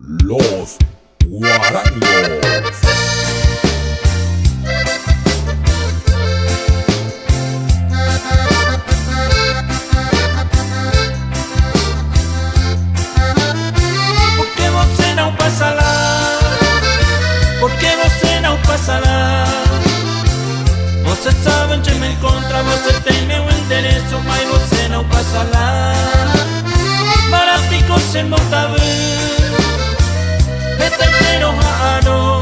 Los Guarangos. Porque você não passa lá? Porque você não passa lá? Você sabe onde me encontra, você tem meu endereço, mas você não passa lá. Marapiko se motavu, hetetero haano,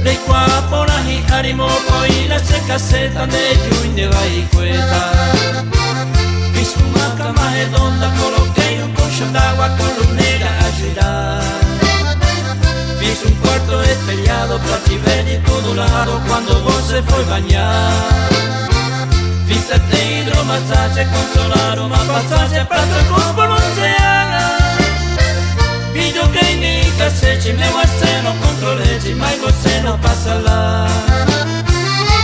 reikua porahi arimo poina se caseta de juinde vai cueta. Fiz uma cama redonda, coloquei colchão d'água com luneira a girar. Fiz quarto espelhado pra te ver de todo lado quando você foi banhar. Fiz 7 hidromassagem com solar, uma passagem pra teu corpo bronzeada. Videogame e cassete, meu aceno controlete, mas você não passa lá.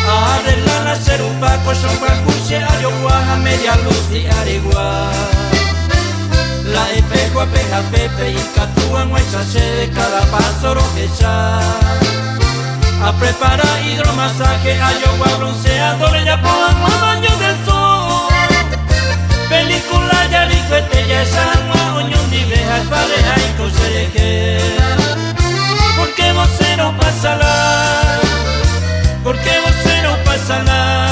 Arrela na serupa, colchão pra cuxe, ayahuasca, media luz e arigua. La espejo a peja pepe y catúa no hay sachet de cada paso roquecha. A preparar hidromasaje, ayahuasca bronceador, ya pongan los baños del sol. Película ya rifete, ya esa no oñón ni veja, pareja y cosereje. Porque você não passa lá? Porque você não passa lá?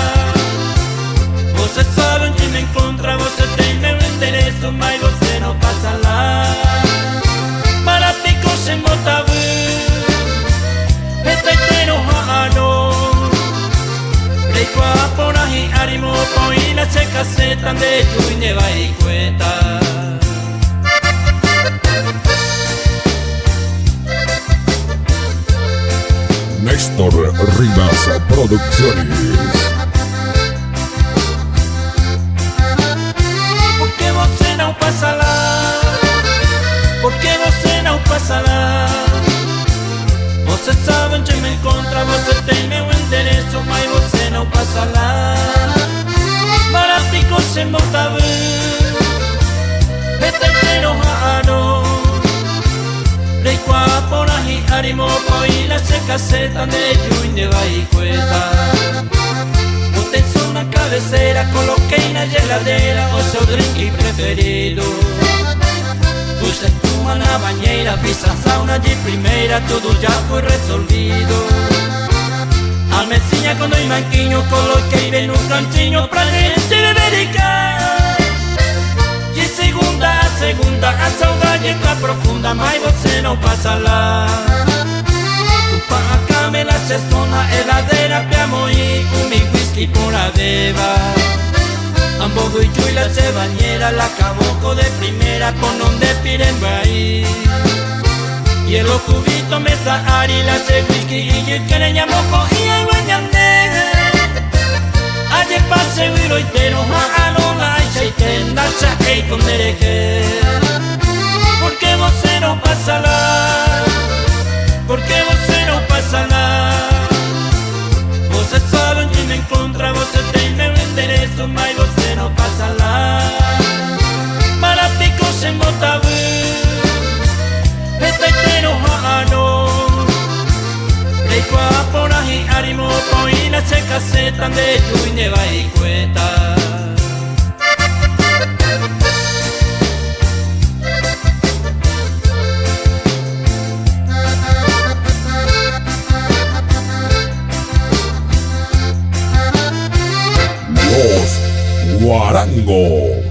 Você sabe onde me encontra, você tem meu endereço, mas você não passa lá. Marapiko se motavu, hetetero haano, reikua porahi arimo poina se caseta de juinde vai cueta. Néstor Rivas Producciones. Porque você não passa lá? Porque você não passa lá? Você sabe onde me encontra, você tem meu endereço, mas você não passa lá. Marapiko se motavu, hetetero haano, reikua porahi arimo poina se caseta de juinde vai cueta. Botei só na cabeceira, coloquei na geladeira o seu drink preferido. Puse espuma na banheira, fiz a sauna de primeira, tudo já foi resolvido. A mesinha com 2 banquinhos, coloquei bem no cantinho pra gente beber e cá. De segunda a segunda, a saudade tá profunda, mas você não passa lá. Tupa a camela, cestona, heladeira, piamoí, whisky por la beba. Ambogo y chuila se bañera, la caboco de primera con donde piren ahí. Y el cubito me sahari, la se whisky y yo que le llamo y el bañande. Ayer pase huiro y te no haano la y tenda cha con dereje. Porque você não passa lá? Porque você não passa lá? Você sabe onde me encontra, você tem meu endereço, mas você não passa lá. Marapiko se motavu, hetetero haano, reikua porahi arimo poina se caseta de juinde vai cueta. Los Guarangos.